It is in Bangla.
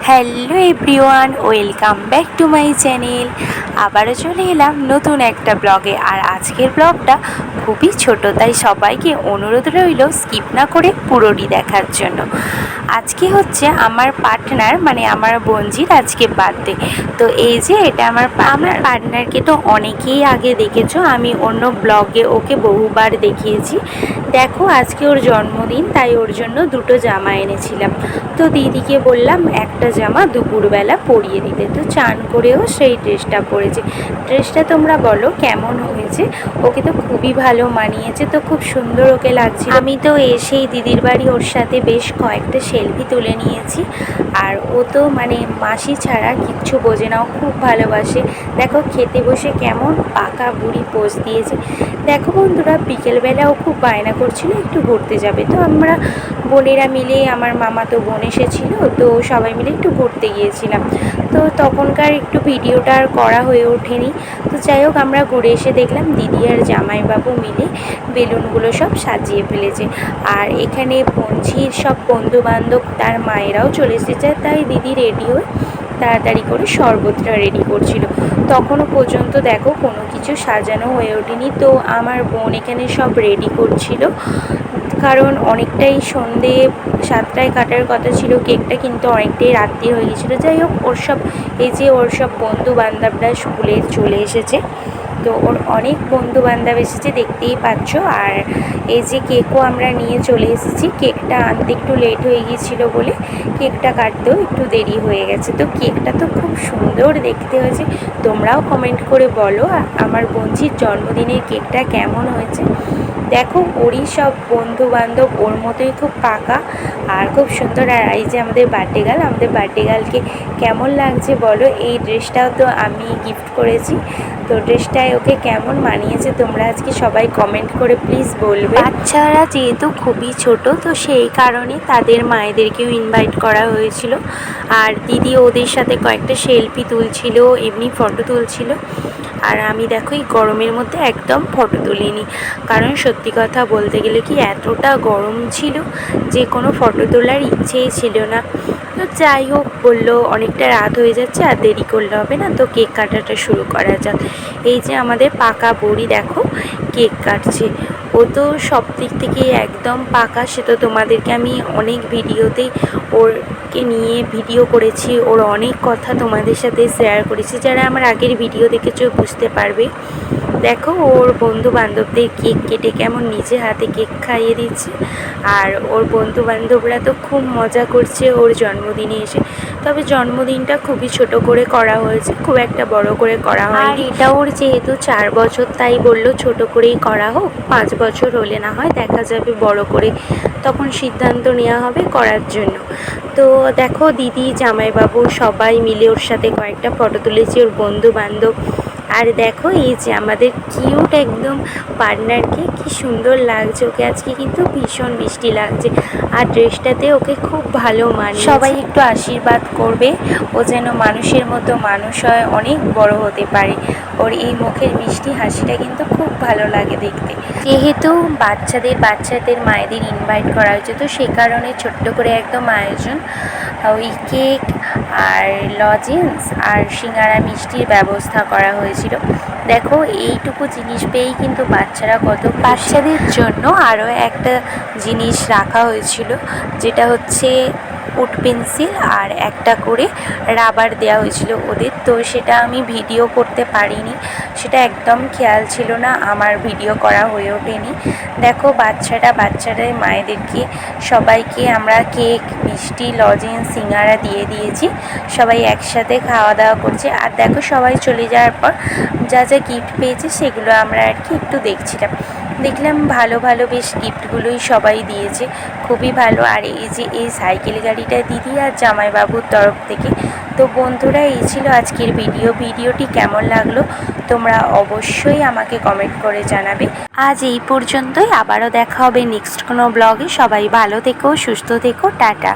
Hello everyone, welcome back to my channel. আবারও চলে এলাম নতুন একটা ব্লগে। আর আজকের ব্লগটা খুবই ছোট, তাই সবাইকে অনুরোধ রইল স্কিপ না করে পুরোটি দেখার জন্য। আজকে হচ্ছে আমার পার্টনার মানে আমার বোনজির আজকে বার্থডে। তো এই যে এটা আমার পার্টনারকে তো অনেকেই আগে দেখেছো, আমি অন্য ব্লগে ওকে বহুবার দেখিয়েছি। দেখো আজকে ওর জন্মদিন, তাই ওর জন্য দুটো জামা এনেছিলাম। তো দিদিকে বললাম একটা জামা দুপুরবেলা পরিয়ে দিতে, তো চান করেও সেই ড্রেসটা পরেছে। ড্রেসটা তোমরা বলো কেমন হয়েছে? ওকে তো খুবই ভালো মানিয়েছে, তো খুব সুন্দর ওকে লাগছে। আমি তো এসেই দিদির বাড়ি ওর সাথে বেশ কয়েকটা সেলফি তুলে নিয়েছি। আর ও তো মানে মাসি ছাড়া কিচ্ছু বোঝে না, ও খুব ভালোবাসে। দেখো খেতে বসে কেমন পাকা বুড়ি পোজ দিয়েছে। দেখো বন্ধুরা, বিকেলবেলা ও খুব বায়না করছিল একটু ঘুরতে যাবে, তো আমরা বোনেরা মিলে, আমার মামা তো বোন এসেছিল, তো সবাই মিলে একটু ঘুরতে গিয়েছিলাম। তো তখনকার একটু ভিডিওটা আর করা হয়ে ওঠেনি। তো যাই হোক, আমরা ঘুরে এসে দেখলাম দিদি আর জামাইবাবু মিলে বেলুনগুলো সব সাজিয়ে ফেলেছে। আর এখানে বোনঝির সব বন্ধুবান্ধব তার মায়েরাও চলে এসেছে, তাই দিদি রেডি হয়ে তাড়াতাড়ি করে শরবতটা রেডি করছিল। তখনও পর্যন্ত দেখো কোনো কিছু সাজানো হয়ে ওঠেনি। তো আমার বোন এখানে সব রেডি করছিল, কারণ অনেকটাই সন্ধে 7টায় কাটার কথা ছিল কেকটা, কিন্তু অনেকটাই রাত্রি হয়ে গেছিলো। যাই হোক, ওর সব বন্ধু বান্ধবরা স্কুলে চলে এসেছে। তো ওর অনেক বন্ধু বান্ধব এসেছে, দেখতেই পাচ্ছ। আর এই যে কেকও আমরা নিয়ে চলে এসেছি। কেকটা আনতে একটু লেট হয়ে গিয়েছিল বলে কেকটা কাটতেও একটু দেরি হয়ে গেছে। তো কেকটা তো খুব সুন্দর দেখতে হয়েছে। তোমরাও কমেন্ট করে বলো আমার বোনঝির জন্মদিনের কেকটা কেমন হয়েছে। দেখো ওরই সব বন্ধু বান্ধব ওর মতোই খুব পাকা আর খুব সুন্দর। আর এই যে আমাদের বার্থডে গার্লকে কেমন লাগছে বলো। এই ড্রেসটাও তো আমি গিফট করেছি, তো ড্রেসটায় ওকে কেমন মানিয়েছে তোমরা আজকে সবাই কমেন্ট করে প্লিজ বলবে। বাচ্চারা যেহেতু খুবই ছোট, তো সেই কারণে তাদের মায়েদেরকেও ইনভাইট করা হয়েছিল। আর দিদি ওদের সাথে কয়েকটা সেলফি তুলছিল, এমনি ফটো তুলছিল। আর আমি দেখো এই গরমের মধ্যে একদম ফটো তুলিনি, কারণ সত্যি কথা বলতে গেলে কি এতটা গরম ছিল যে কোনো ফটো তোলার ইচ্ছেই ছিল না। তো যাই হোক, বললো অনেকটা রাত হয়ে যাচ্ছে আর দেরি করলে হবে না, তো কেক কাটাটা শুরু করা যাক। এই যে আমাদের পাকা বুড়ি দেখো কেক কাটছে। ও তো সব দিক থেকে একদম পাকা, সে তো তোমাদেরকে আমি অনেক ভিডিওতেই ওরকে নিয়ে ভিডিও করেছি, ওর অনেক কথা তোমাদের সাথে শেয়ার করেছি। যারা আমার আগের ভিডিও দেখেছো বুঝতে পারবে। দেখো ওর বন্ধু বান্ধবদের কেক কেটে কেমন নিজে হাতে কেক খাইয়ে দিচ্ছে। আর ওর বন্ধু বান্ধবরা তো খুব মজা করছে ওর জন্মদিনে এসে। তবে জন্মদিনটা খুবই ছোট করে করা হয়েছে, খুব একটা বড় করে করা হয়নি। আর এটা ওর যেহেতু 4 বছর, তাই বললো ছোট করেই করা হোক, 5 বছর হলে না হয় দেখা যাবে বড় করে, তখন সিদ্ধান্ত নেওয়া হবে করার জন্য। তো দেখো দিদি জামাইবাবু সবাই মিলে ওর সাথে কয়েকটা ফটো তুলেছি, ওর বন্ধু বান্ধব। আর দেখো এই যে আমাদের কিউট একদম পার্টনারকে কি সুন্দর লাগছে, ওকে আজকে কিন্তু ভীষণ মিষ্টি লাগছে। আর ড্রেসটাতে ওকে খুব ভালো মানে। সবাই একটু আশীর্বাদ করবে, ও যেন মানুষের মতো মানুষ হয়, অনেক বড় হতে পারে। ওর এই মুখের মিষ্টি হাসিটা কিন্তু খুব ভালো লাগে দেখতে। যেহেতু বাচ্চাদের মায়েদের ইনভাইট করা হয়েছে, তো সে কারণে ছোট্ট করে একদম আয়োজন, ওই কেক আর লজেন্স আর সিঙ্গারা মিষ্টির ব্যবস্থা করা হয়েছিল। দেখো এইটুকু জিনিস পেয়েই কিন্তু বাচ্চারা কত। বাচ্চাদের জন্য আরও একটা জিনিস রাখা হয়েছিল, যেটা হচ্ছে উড পেন্সিল আর একটা করে রাবার দেওয়া হয়েছিল ওদের। তো সেটা আমি ভিডিও করতে পারিনি, সেটা একদম খেয়াল ছিল না, আমার ভিডিও করা হয়ে ওঠেনি। দেখো বাচ্চাদের মায়েদেরকে সবাইকে আমরা কেক মিষ্টি লজেন্স সিঙ্গারা দিয়ে দিয়েছি, সবাই একসাথে খাওয়া দাওয়া করছে। আর দেখো সবাই চলে যাওয়ার পর যা যা গিফট পেয়েছে সেগুলো আমরা আর কি একটু দেখলাম ভালো বেশ গিফটগুলোই সবাই দিয়েছে, খুবই ভালো। আর এই যে এই সাইকেল গাড়িটা দিদি আর জামাইবাবুর তরফ থেকে। তো বন্ধুরা, এই ছিল আজকের ভিডিওটি কেমন লাগলো তোমরা অবশ্যই আমাকে কমেন্ট করে জানাবে। আজ এই পর্যন্তই, আবারও দেখা হবে নেক্সট কোনো ব্লগে। সবাই ভালো থেকো, সুস্থ থেকো, টাটা।